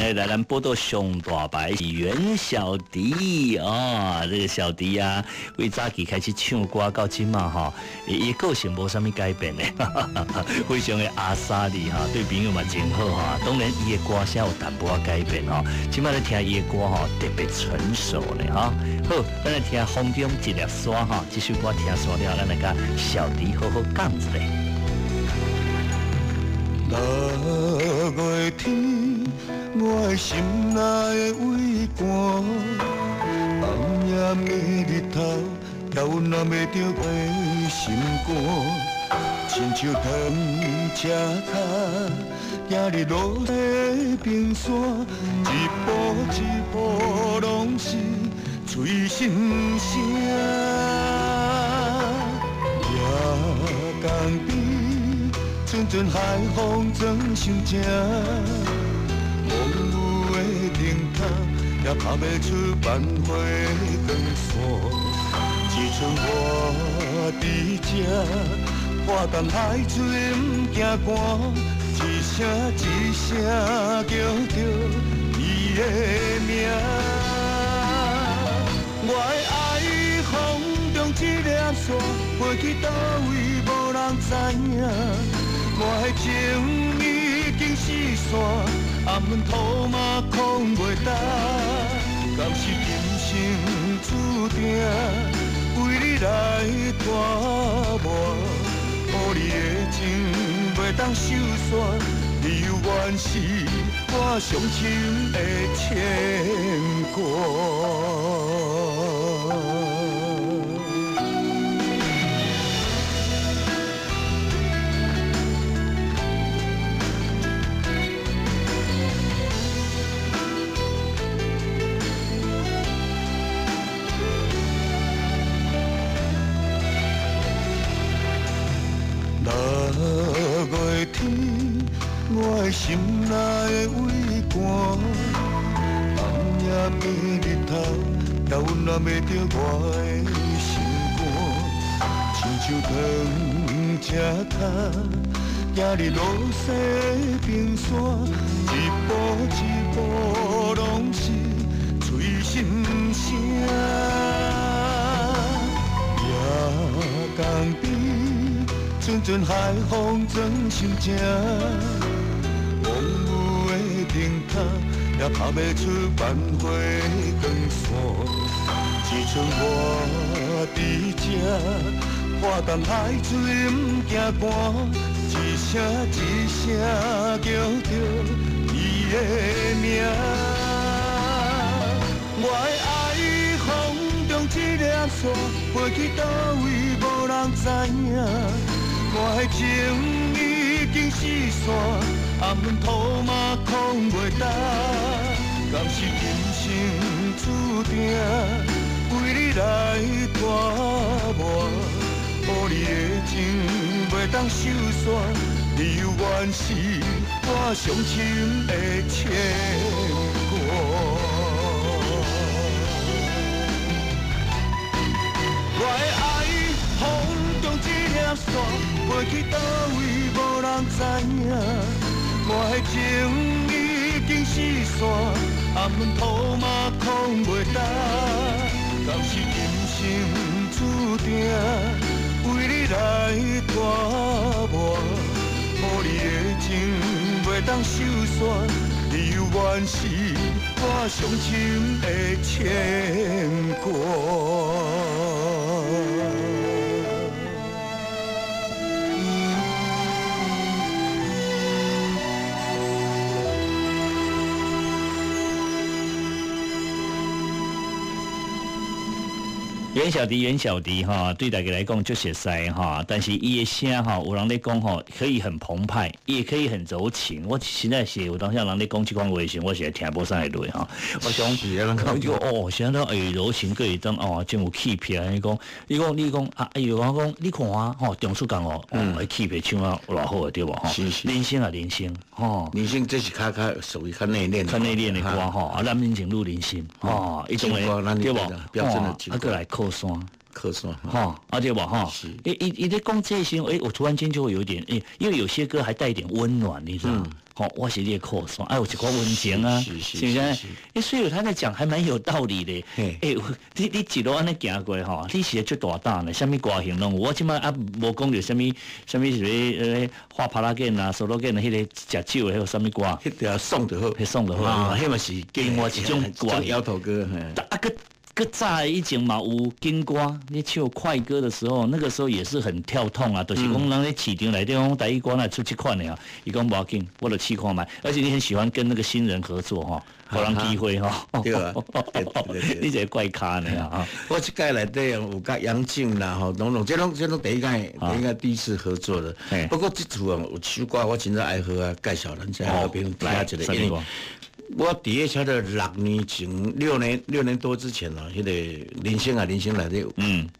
今天来咱报道上大牌是袁小迪啊，这个小迪啊，为早期开始唱歌到今嘛哈，伊个性无啥物改变的，非常的阿莎莉哈，对朋友嘛真好哈。当然伊的歌声有淡薄仔改变哈，今摆咧听伊的歌哈特别成熟呢哈。好，咱来听风中一粒沙哈，这首歌听煞了，咱来甲小迪好好讲一下。6月天，我的心内的畏寒，暗夜的日头，也温暖袂着我的心肝。亲像糖车脚，行入落的冰山，一步一步拢是催心声。夜江边。阵阵海风装伤正，梦有的灯塔也拍袂出万花光线。一寸我伫这，看淡海水不惊寒，一声一声叫着伊的名。我的爱风中一粒沙，飞去倒位无人知影。我的情已经四散，暗阮土嘛控袂干，敢是今生注定为你来拖磨？予你的情袂当收煞，理由原是我伤心的牵挂。6月天，我的心内的畏寒，暗夜的日头也温暖袂着我的心肝。亲像糖车脚，行入落雪的冰山，一步一步拢是催心声。夜江边。阵阵海风装伤正，梦有的灯塔也拍袂出万花光线。一寸我伫这，看淡海水不惊寒，一声一声叫着伊的名。我的爱风中一粒沙，飞去倒位无人知影。我的情已经四散，暗阮土嘛控袂干，敢是今生注定为你来拖磨？予你的情袂当收煞，理由原是我伤心的牵挂。我的爱风中一粒沙。飞去倒位无人知影，我的情已经四散，暗阮土嘛控袂干，敢是今生注定为你来拖磨？予你的情袂当收煞，理由原是我伤心的牵挂。袁小迪哈，对大家来讲就熟悉哈，但是伊的声哈，有人咧讲哈，可以很澎湃，也可以很柔情。我现在是有当下人咧讲这款话时，我是听不上来对哈。我想，哦，想到柔情可以当哦，真有气魄。你讲啊，有人讲你看啊，吼，中暑讲哦，气魄唱啊偌好对无哈？人声啊，人声，吼，人声这是较属于较内敛的歌吼，啊，男人情女人心，吼，一种对无？标准的啊，过来靠山，客串对吧？哈，一在讲这些，我突然间就会有点，因为有些歌还带一点温暖，你知道吗？我是你的客串，有一个温情啊，是不是？所以他在讲还蛮有道理的。你一路安尼行过吼，你是最大胆的，什么歌型拢有。我即摆无讲着什么画帕拉剑啊、手罗剑啊，迄个食酒的，还有什么歌？迄条送就好，送就好。迄嘛是另外一种歌，摇头歌。个早以前嘛有金歌，你唱快歌的时候，那个时候也是很跳痛啊，就是讲人咧市场内底讲台语歌那出这款的啊，伊讲无要紧，我就试看卖。而且你很喜欢跟那个新人合作哈，互人机会哈。对啊，你这个怪咖呢啊！我这届内底有甲杨静啦吼，拢这拢第一届第一次合作的。不过这次啊，有首歌我真正爱好啊，介绍人家那边听一个，因为我第一车的6年前6年多之前哦，迄个林星内底有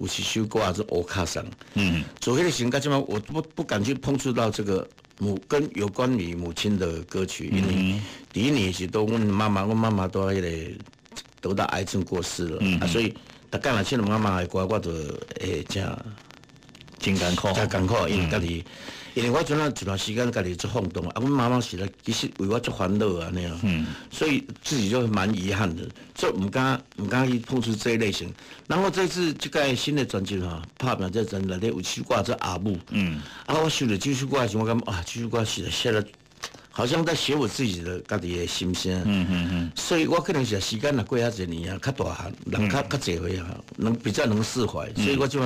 一首歌是乌卡桑，做迄个时间，我不敢去碰触到这个跟有关于母亲的歌曲，因为第一年是都我妈妈都迄个得到癌症过世了，所以大概若唱妈妈的歌，我就真艰苦，真艰苦，因为家己。因为我阵一段时间家己做放动，阮妈妈是咧，其实为我做烦恼啊那样，所以自己就蛮遗憾的，所以唔敢去碰触这一类型。然后这次这个新的专辑哈，拍表这专辑内底有首歌叫阿母，我收了这首歌的时候，我感觉这首歌写了，好像在写我自己的家己的心声，所以我可能是时间若过遐侪年啊，较大汉，人较侪岁啊，比较能释怀，所以我就。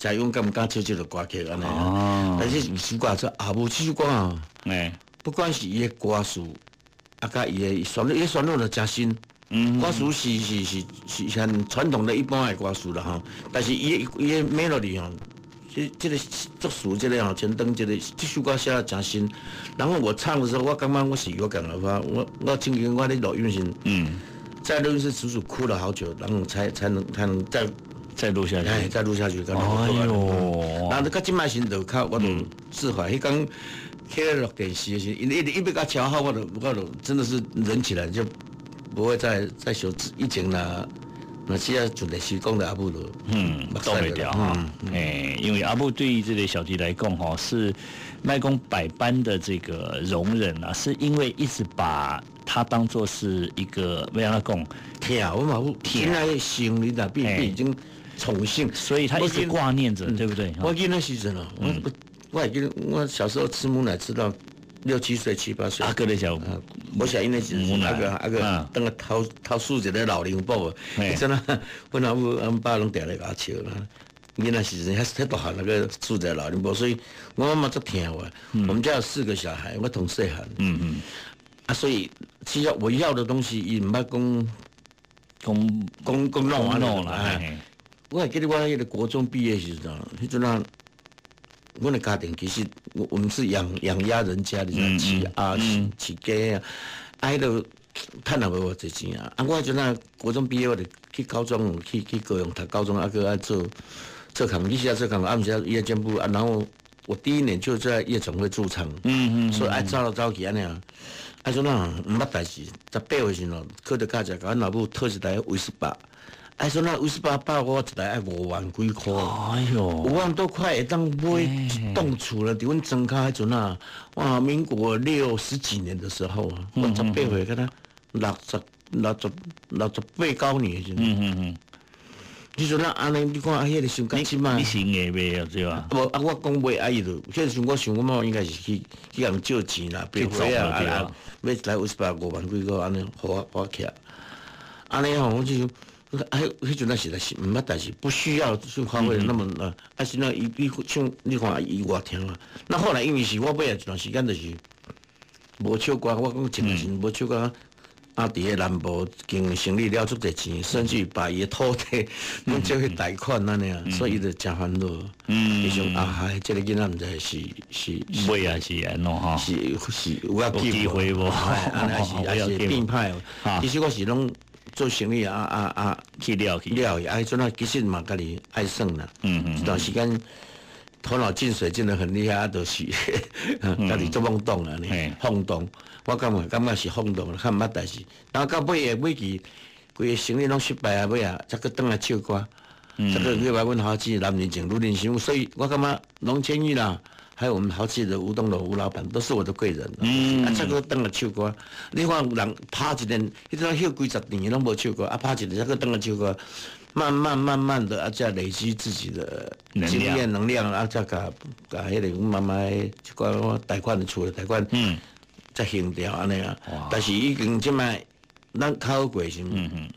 才勇敢敢唱这个歌曲安尼但是有首歌叫阿母，这首歌啊，不管是伊的歌词，甲伊的旋律，旋律就真新。歌词是很传统的一般的歌词啦吼，但是伊的 melody 吼，这个作词这个吼，陈登这首歌写得真新。然后我唱的时候，我感觉我是有感而发，我曾经我咧录音室，在录音室足足哭了好久，然后才能再录下去，再录下去，然后你到即摆时就较我就释怀。迄讲起来录电视的时候，一要甲调好，我就真的是忍起来，就不会再想以前啦。那只要做电视讲的阿母了，受不了哈。因为阿母对于这个小弟来讲哈，是卖讲百般的这个容忍啊，是因为一直把他当作是一个要让他讲疼，我嘛有现在心里啦，已经。宠幸，所以他一直挂念着，对不对？我记得那时阵哦，我还记得我小时候吃母奶吃到6、7岁、7、8岁。阿哥的小，我小因那时那个等个偷输一个老零宝，真啊，我阿母俺爸拢定来甲我笑啦。因那时阵还大汉那个输一个老零宝，所以我妈妈足疼我。我们家有4个小孩，我同细汉。所以其实我要的东西，伊唔捌讲弄啦。我还记得我迄个国中毕业时阵，迄阵啊，我的家庭其实我们是养鸭人家的，饲鸭、饲鸡啊，迄个趁也无偌济钱啊。我迄阵啊，国中毕业我就去高中去高雄读高中，个爱做工，日时做工，暗时夜间部啊。然后我第1年就在夜总会驻唱，所以爱走来走去安尼啊。阵啊，毋捌代志，18岁时阵，去到家甲阮老母讨一台威斯巴。说那58百我一台要5万几块，5万多块会当买一栋厝了。伫阮庄脚迄阵啊，哇，民国60几年的时候啊，我18岁，敢若68、9年时阵。迄阵啊，安尼你看迄个想甲即摆，你是硬买啊，对吧？无我讲买伊就，迄时我想我妈应该是去人借钱啦，别回啊，买一台58、5万几块安尼，花起来。安尼吼，我就。迄阵那实在是毋捌，但是不需要去花费那么是那像你看伊偌听啊。那后来因为是我买一段时间就是无唱歌，我讲一段时间无唱歌，伫个南部经生理了足侪钱，甚至把伊的土地拢借去贷款安尼啊，所以伊就真烦恼。伊想嗨，这个囡仔毋知是买还是安怎哈？是有机会无？安尼还是变歹。其实我是拢。做生意去了，阵啊，其实嘛，家己爱算啦。一段时间头脑进水进得很厉害，就是家己做懵懂啊，晃动。我感觉是晃动，较毋捌代志。然后到尾期，规个生意拢失败啊，尾啊，才去转来唱歌。这个可以把阮豪记男人情女人心，所以我感觉龙千玉啦，还有我们豪记的吴东龙吴老板都是我的贵人。这个当了唱歌，你看有人拍一年，迄种休几十年拢无唱歌，拍一年这个当了唱歌。慢慢的再累积自己的经验能量，再甲迄个慢慢一个贷款厝的贷款，再还掉安尼啊。但是已经即摆咱考过是，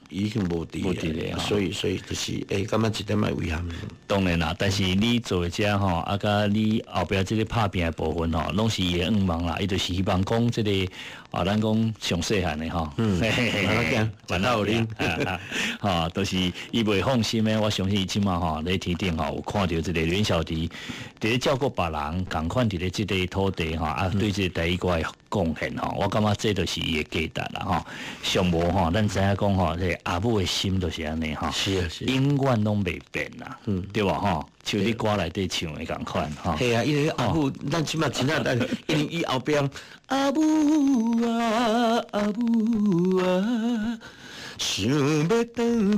已经无伫了，所以就是感觉一点仔遗憾。当然啦，但是你做遮吼，甲你后壁即个拍拼的部分吼，拢是伊的愿望啦，伊就是希望讲即个。咱讲上细汉的吼，蛮好哩，都是伊袂放心的。我相信伊即马吼，咧天顶吼有看到即个阮小弟伫咧照顾别人，共款伫咧即个土地吼，对即个第一个贡献吼，我感觉这就是伊的价值啦吼。上无吼，咱知影讲吼，这阿母的心就是安尼吼，永远拢袂变啦，对吧吼？像你歌内底唱的共款吼。系啊，因为阿母，咱即马真啊，因为伊后边阿母啊，阿母啊，想要回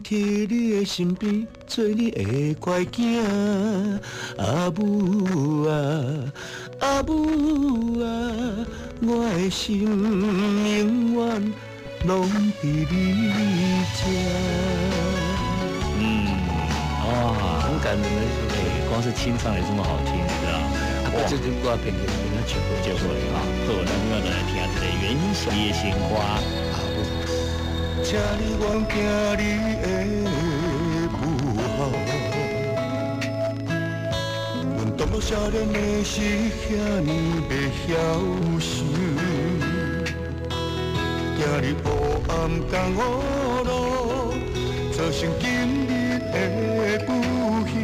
去你的身边，做你的乖囝。阿母啊，阿母啊，我的心永远拢伫你这。很感人的。光是清唱也这么好听，你知道？哇，这首歌偏给人家唱过，就会啊。好，咱要来听这个元宵的鲜花。请你原敬你的母后，阮当初少年的时，遐尼袂晓想，行入黑暗江湖路，造成今日的不幸。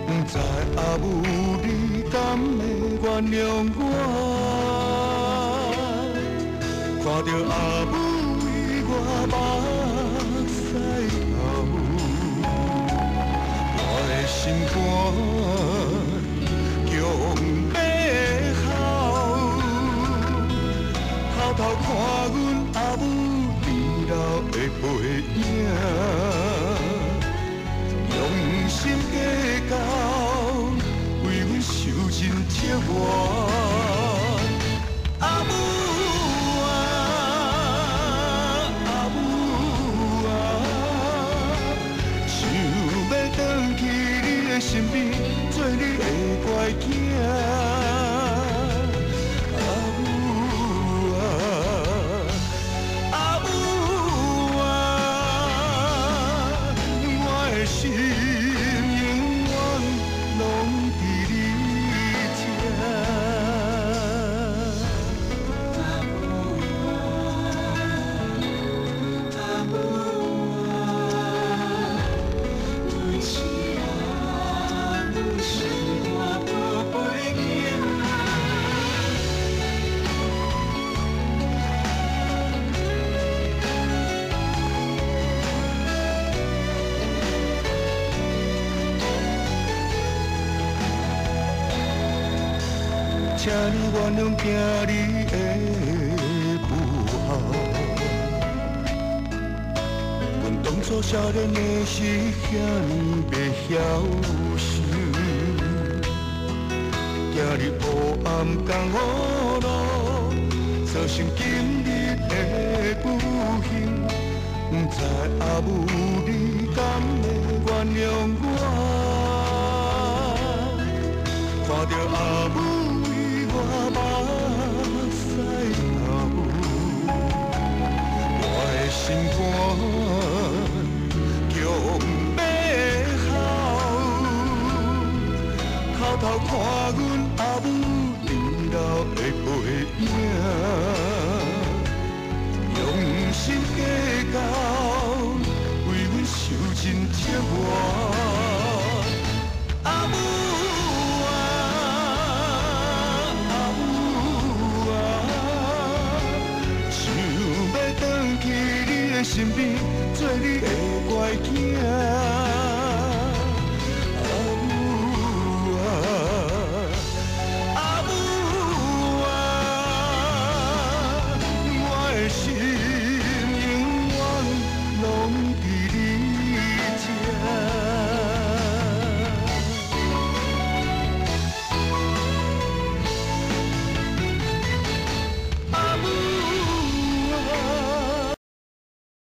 不知阿母你敢会原谅我？看着阿母为我目屎流，我的心肝强要哭，偷偷看阮阿母离老的背影，用心计较。受尽折磨，阿母啊，阿母啊，想要回去你的身边，做你的乖囝。阿母啊，阿母啊，我的心永远拢。请你原谅惊你的母后，阮当初少年的时，遐尼袂晓想，行入黑暗江湖路，造成今日的不幸。不知阿母你敢会原谅我？看着阿母。我目屎流，我的心肝强要哭，偷偷看阮阿母离老的背影，用心计较，为阮受尽折磨。阿母。身边做你的乖囝。